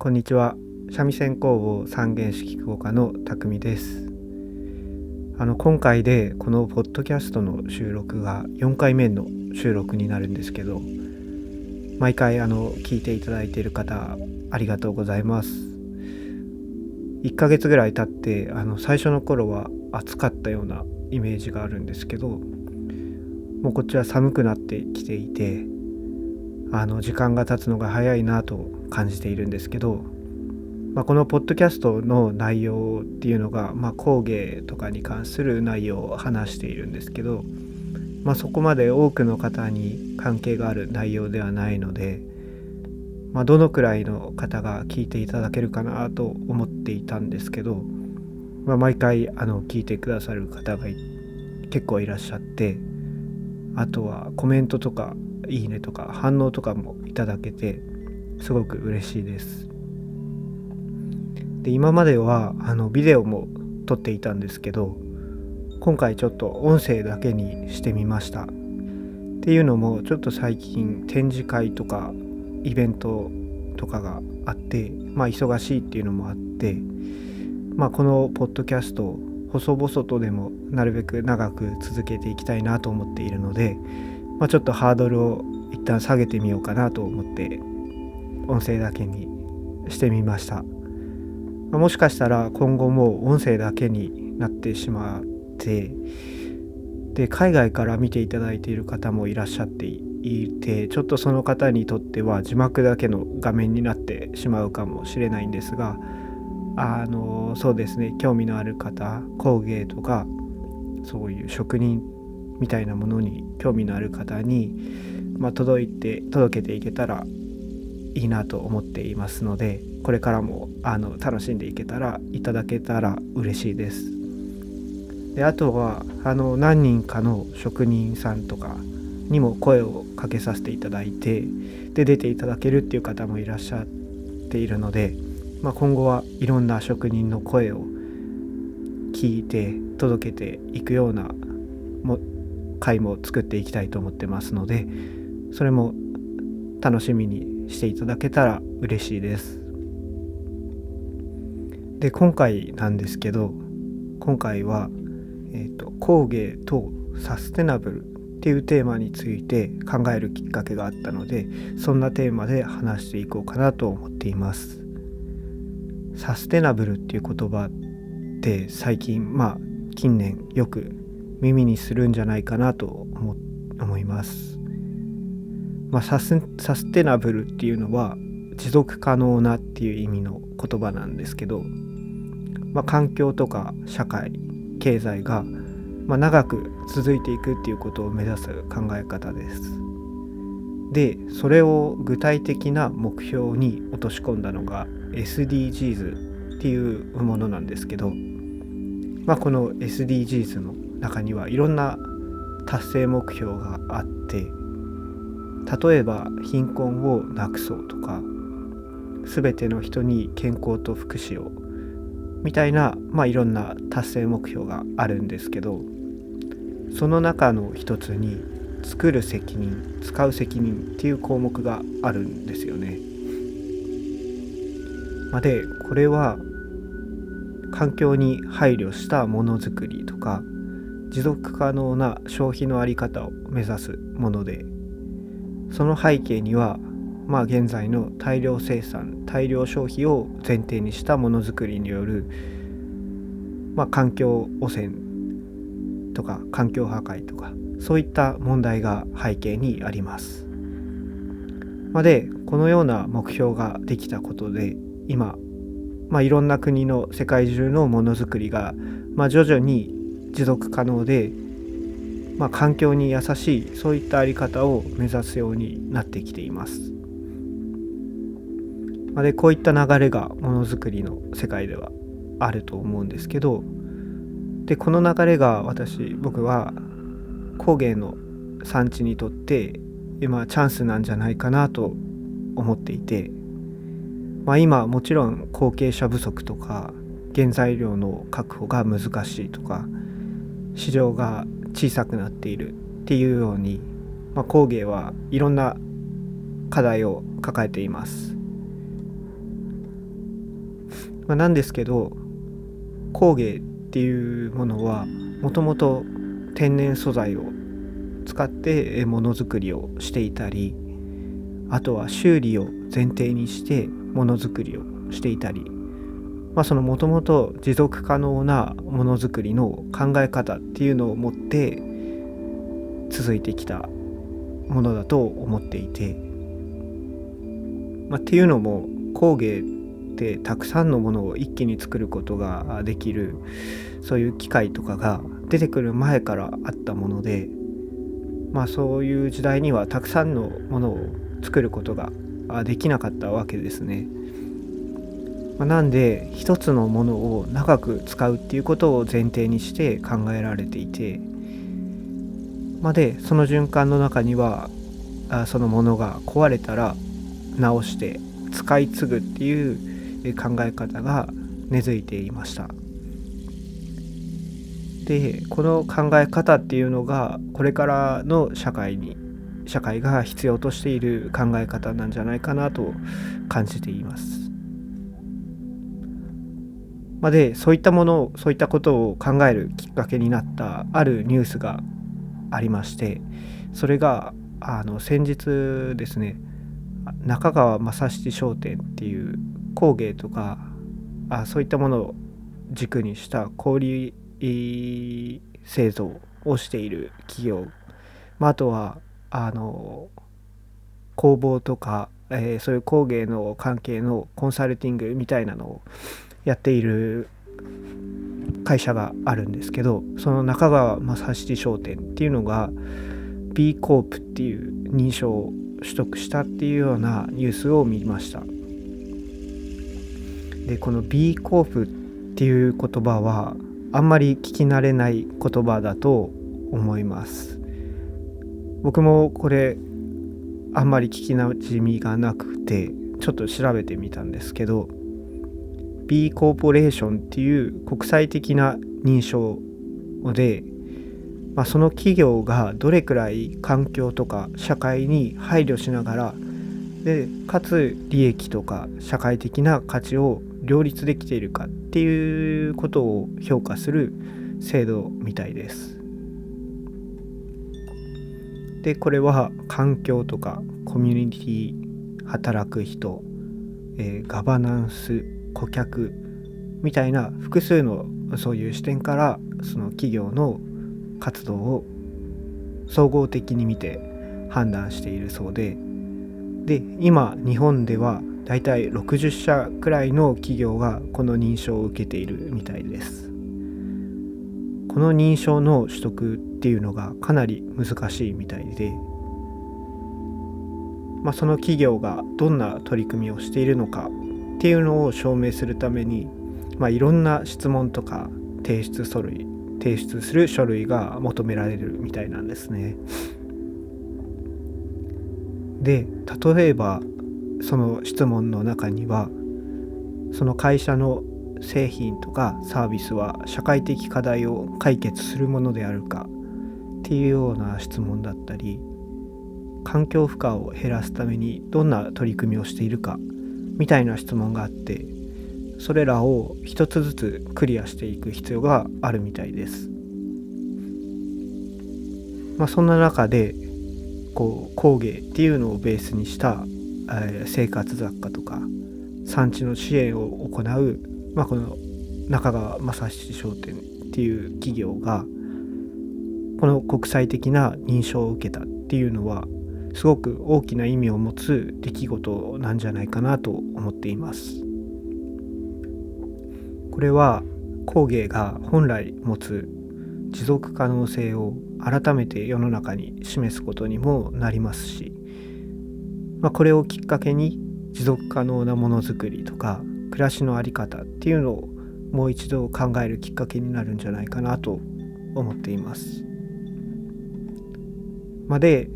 こんにちは。三味線工房三原式講家の匠です。今回でこのポッドキャストの収録が4回目の収録になるんですけど、毎回聞いていただいている方ありがとうございます。1ヶ月ぐらい経って最初の頃は暑かったようなイメージがあるんですけど、もうこっちは寒くなってきていて、時間が経つのが早いなと感じているんですけど、このポッドキャストの内容っていうのが、工芸とかに関する内容を話しているんですけど、そこまで多くの方に関係がある内容ではないので、どのくらいの方が聞いていただけるかなと思っていたんですけど、毎回聞いてくださる方が結構いらっしゃって、あとはコメントとかいいねとか反応とかもいただけてすごく嬉しいです。で、今まではビデオも撮っていたんですけど、今回ちょっと音声だけにしてみました。っていうのもちょっと最近展示会とかイベントとかがあって、忙しいっていうのもあって、このポッドキャストを細々とでもなるべく長く続けていきたいなと思っているので、ちょっとハードルを一旦下げてみようかなと思って音声だけにしてみました。もしかしたら今後も音声だけになってしまって、で海外から見ていただいている方もいらっしゃっていて、ちょっとその方にとっては字幕だけの画面になってしまうかもしれないんですが、そうですね、興味のある方、工芸とかそういう職人みたいなものに興味のある方に、届けていけたらいいなと思っていますので、これからも楽しんでいただけたら嬉しいです。で、あとは何人かの職人さんとかにも声をかけさせていただいて、で出ていただけるっていう方もいらっしゃっているので、今後はいろんな職人の声を聞いて届けていくような回も作っていきたいと思ってますので、それも楽しみにしていただけたら嬉しいです。で、今回なんですけど、今回は、工芸とサステナブルっていうテーマについて考えるきっかけがあったので、そんなテーマで話していこうかなと思っています。サステナブルっていう言葉って最近近年よく耳にするんじゃないかなと思います。サステナブルっていうのは持続可能なっていう意味の言葉なんですけど、環境とか社会経済が長く続いていくっていうことを目指す考え方です。で、それを具体的な目標に落とし込んだのが SDGs っていうものなんですけど、この SDGs の中にはいろんな達成目標があって、例えば貧困をなくそうとか、すべての人に健康と福祉をみたいな、いろんな達成目標があるんですけど、その中の一つに作る責任、使う責任っていう項目があるんですよね。で、これは環境に配慮したものづくりとか持続可能な消費の在り方を目指すもので、その背景には現在の大量生産大量消費を前提にしたものづくりによる、環境汚染とか環境破壊とかそういった問題が背景にあります。で、このような目標ができたことで今、いろんな国の世界中のものづくりが、徐々に持続可能で、環境に優しいそういったあり方を目指すようになってきています。で、こういった流れがものづくりの世界ではあると思うんですけど、でこの流れが僕は工芸の産地にとって今チャンスなんじゃないかなと思っていて、今もちろん後継者不足とか原材料の確保が難しいとか市場が小さくなっているっていうように、工芸はいろんな課題を抱えています。なんですけど、工芸っていうものはもともと天然素材を使ってものづくりをしていたり、あとは修理を前提にしてものづくりをしていたり、そのもともと持続可能なものづくりの考え方っていうのを持って続いてきたものだと思っていて、っていうのも工芸ってたくさんのものを一気に作ることができる、そういう機械とかが出てくる前からあったもので、そういう時代にはたくさんのものを作ることができなかったわけですね。なんで一つのものを長く使うっていうことを前提にして考えられていて、でその循環の中にはそのものが壊れたら直して使い継ぐっていう考え方が根付いていました。でこの考え方っていうのがこれからの社会が必要としている考え方なんじゃないかなと感じています。でそういったことを考えるきっかけになったあるニュースがありまして、それが先日ですね、中川正七商店っていう工芸とかそういったものを軸にした小売製造をしている企業、あとは工房とか、そういう工芸の関係のコンサルティングみたいなのをやっている会社があるんですけど、その中川正七商店っていうのが B コープっていう認証を取得したっていうようなニュースを見ました。でこの B コープっていう言葉はあんまり聞き慣れない言葉だと思います。僕もこれあんまり聞きなじみがなくてちょっと調べてみたんですけど、 B コーポレーションっていう国際的な認証で、その企業がどれくらい環境とか社会に配慮しながらでかつ利益とか社会的な価値を両立できているかっていうことを評価する制度みたいです。でこれは環境とかコミュニティ、働く人、ガバナンス、顧客みたいな複数のそういう視点からその企業の活動を総合的に見て判断しているそうで、今日本ではだいたい60社くらいの企業がこの認証を受けているみたいです。この認証の取得っていうのがかなり難しいみたいで、その企業がどんな取り組みをしているのかっていうのを証明するために、いろんな質問とか提出する書類が求められるみたいなんですね。で例えばその質問の中には、その会社の製品とかサービスは社会的課題を解決するものであるかっていうような質問だったり、環境負荷を減らすためにどんな取り組みをしているかみたいな質問があって、それらを一つずつクリアしていく必要があるみたいです。そんな中で工芸っていうのをベースにした生活雑貨とか産地の支援を行う、この中川正七商店っていう企業がこの国際的な認証を受けたっていうのはすごく大きな意味を持つ出来事なんじゃないかなと思っています。これは工芸が本来持つ持続可能性を改めて世の中に示すことにもなりますし、これをきっかけに持続可能なものづくりとか暮らしの在り方っていうのをもう一度考えるきっかけになるんじゃないかなと思っています。で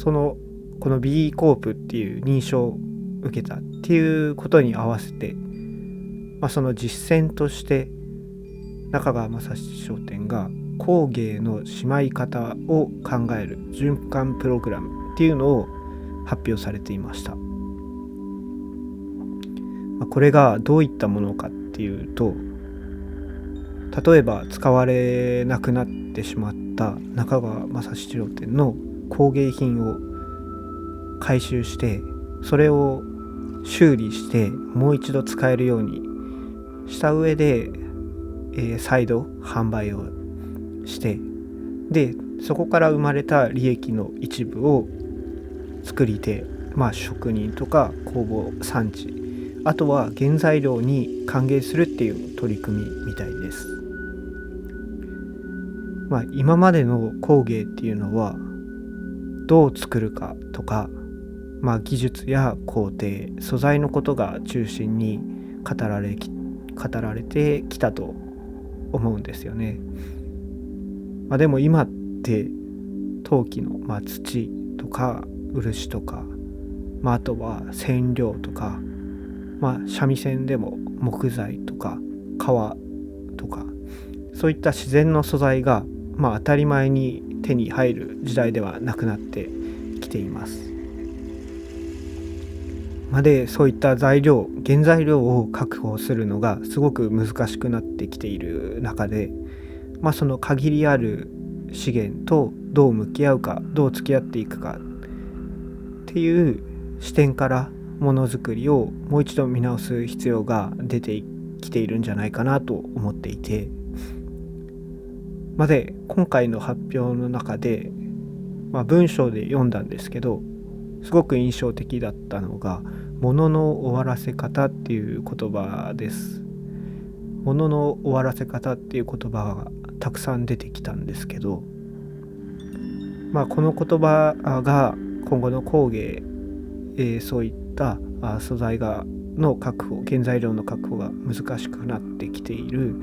この B コープっていう認証を受けたっていうことに合わせて、その実践として中川正七商店が工芸のしまい方を考える循環プログラムっていうのを発表されていました。これがどういったものかってっていうと、例えば使われなくなってしまった中川政七商店の工芸品を回収して、それを修理してもう一度使えるようにした上で、再度販売をして、でそこから生まれた利益の一部を作り手、職人とか工房産地、あとは原材料に還元するっていう取り組みみたいです。今までの工芸っていうのはどう作るかとか、技術や工程、素材のことが中心に語られてきたと思うんですよね。でも今って陶器の、土とか漆とか、あとは染料とか、三味線でも木材とか革とか、そういった自然の素材が、当たり前に手に入る時代ではなくなってきています。でそういった原材料を確保するのがすごく難しくなってきている中で、その限りある資源とどう向き合うか、どう付き合っていくかっていう視点からものづくりをもう一度見直す必要が出てきているんじゃないかなと思っていて、で今回の発表の中で、文章で読んだんですけど、すごく印象的だったのが物の終わらせ方っていう言葉です。物の終わらせ方っていう言葉がたくさん出てきたんですけど、この言葉が今後の工芸、そういった素材の確保、原材料の確保が難しくなってきている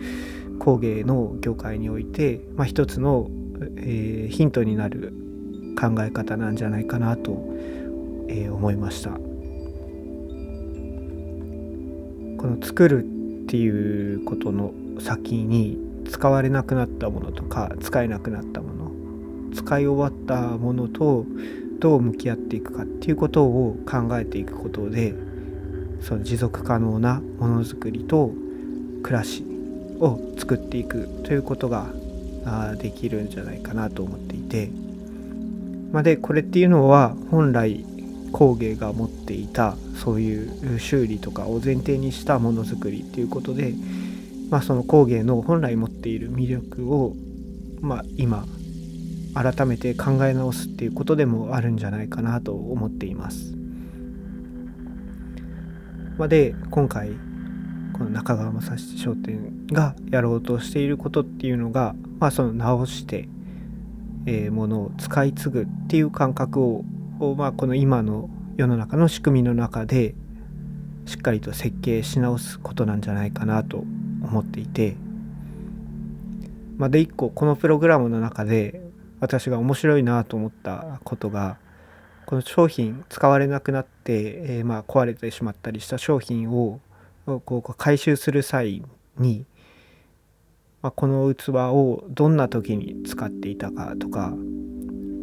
工芸の業界において、一つの、ヒントになる考え方なんじゃないかなと、思いました。この作るっていうことの先に、使われなくなったものとか使えなくなったもの、使い終わったものとどう向き合っていくかっていうことを考えていくことで、その持続可能なものづくりと暮らしを作っていくということができるんじゃないかなと思っていて、でこれっていうのは本来工芸が持っていたそういう修理とかを前提にしたものづくりっていうことで、その工芸の本来持っている魅力を、今改めて考え直すっていうことでもあるんじゃないかなと思っています。で今回この中川政七商店がやろうとしていることっていうのが、その直してものを使い継ぐっていう感覚を、この今の世の中の仕組みの中でしっかりと設計し直すことなんじゃないかなと思っていて、で一個このプログラムの中で私が面白いなと思ったことが、この商品使われなくなって、壊れてしまったりした商品を回収する際に、この器をどんな時に使っていたかとか、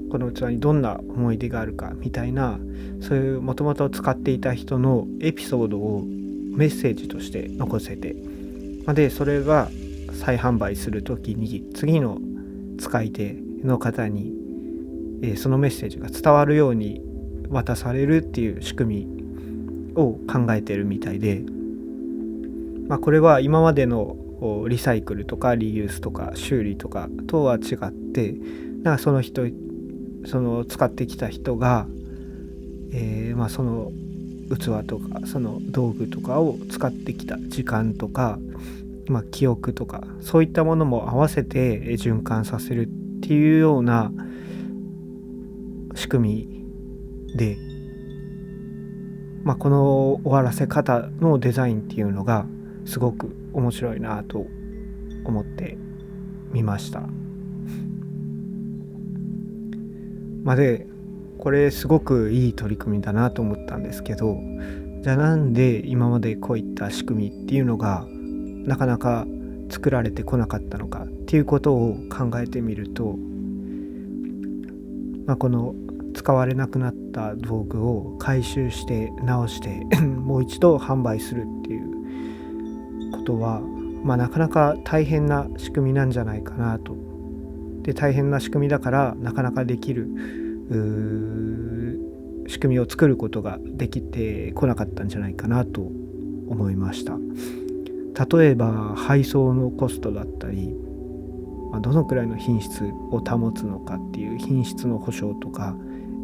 この器にどんな思い出があるかみたいな、そういうもともと使っていた人のエピソードをメッセージとして残せて、でそれが再販売する時に次の使い手の方に、そのメッセージが伝わるように渡されるっていう仕組みを考えてるみたいで、これは今までのリサイクルとかリユースとか修理とかとは違って、その使ってきた人が、その器とかその道具とかを使ってきた時間とか、記憶とかそういったものも合わせて循環させるっていうような仕組みで、この終わらせ方のデザインっていうのがすごく面白いなと思ってみました。でこれすごくいい取り組みだなと思ったんですけど、じゃあなんで今までこういった仕組みっていうのがなかなか作られてこなかったのかっていうことを考えてみると、この使われなくなった道具を回収して直してもう一度販売するっていう、ことは、なかなか大変な仕組みなんじゃないかなと。で、大変な仕組みだからなかなかできる仕組みを作ることができてこなかったんじゃないかなと思いました。例えば配送のコストだったり、どのくらいの品質を保つのかっていう品質の保証とか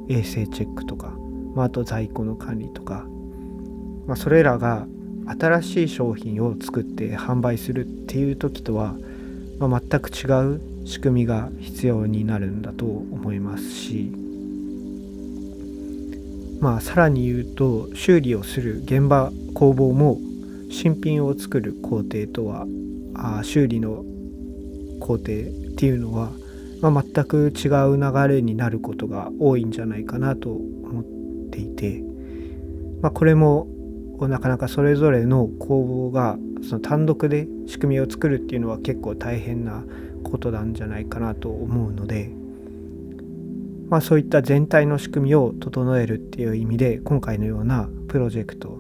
衛生チェックとか、あと在庫の管理とか、それらが新しい商品を作って販売するっていう時とは、全く違う仕組みが必要になるんだと思いますし、さらに言うと修理をする現場工房も新品を作る工程とは修理の工程っていうのは、全く違う流れになることが多いんじゃないかなと思っていて、これもなかなかそれぞれの工房がその単独で仕組みを作るっていうのは結構大変なことなんじゃないかなと思うので、そういった全体の仕組みを整えるっていう意味で、今回のようなプロジェクト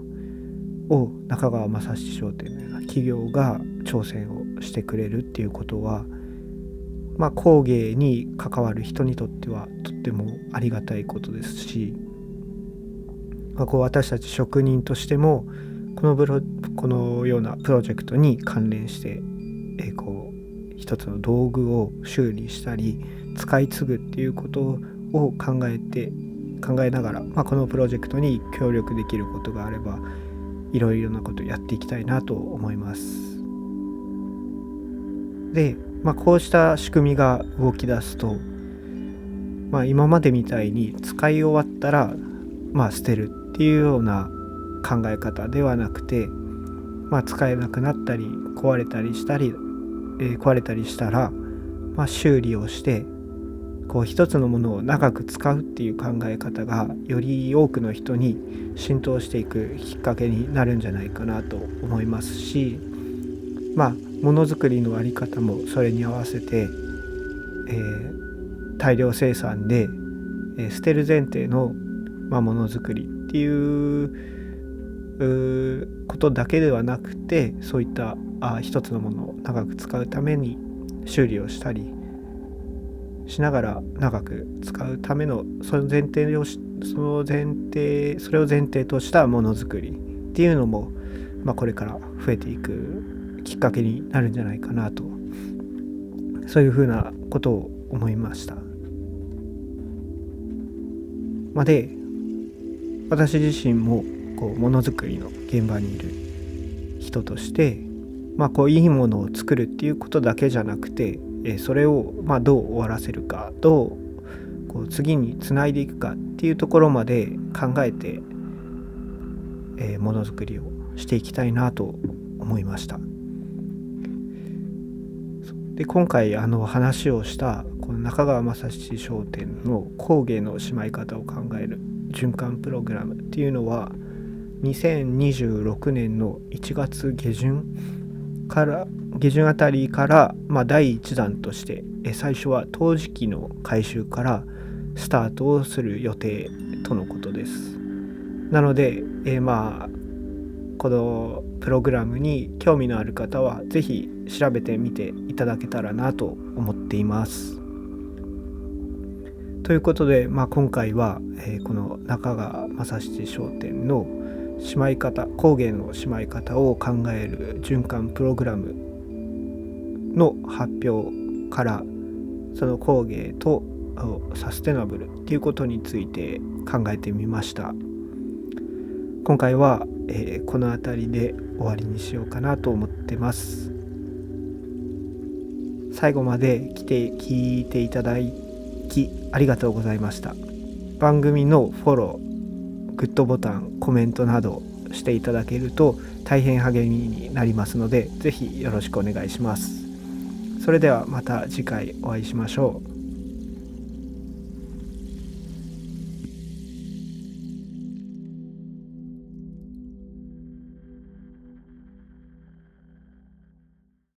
を中川雅史商店のような企業が挑戦をしてくれるっていうことは、工芸に関わる人にとってはとってもありがたいことですし、私たち職人としてもこのようなプロジェクトに関連して、一つの道具を修理したり使い継ぐっていうことを考えながら、このプロジェクトに協力できることがあればいろいろなことをやっていきたいなと思います。で、こうした仕組みが動き出すと、今までみたいに使い終わったら捨てるっていうような考え方ではなくて、使えなくなったり壊れたりしたら、修理をして一つのものを長く使うっていう考え方がより多くの人に浸透していくきっかけになるんじゃないかなと思いますし、ものづくりのあり方もそれに合わせて、大量生産で、捨てる前提の、ものづくりっていうことだけではなくて、そういった一つのものを長く使うために修理をしたりしながら長く使うためのそれを前提としたものづくりっていうのも、これから増えていくきっかけになるんじゃないかなと、そういうふうなことを思いました。で、私自身もものづくりの現場にいる人として、いいものを作るっていうことだけじゃなくて、それをどう終わらせるか、どう次につないでいくかっていうところまで考えて、ものづくりをしていきたいなと思いました。で、今回話をしたこの中川雅史商店の工芸のしまい方を考える循環プログラムっていうのは2026年の1月下旬あたりから、第1弾として最初は陶磁器の回収からスタートをする予定とのことです。なので、このプログラムに興味のある方はぜひ調べてみていただけたらなと思っています。ということで、今回は、この中川雅史商店のしまい方、工芸のしまい方を考える循環プログラムの発表から、その工芸とサステナブルっていうことについて考えてみました。今回は、この辺りで終わりにしようかなと思ってます。最後まで聞いていただきありがとうございました。番組のフォロー、グッドボタン、コメントなどしていただけると大変励みになりますので、ぜひよろしくお願いします。それではまた次回お会いしましょう。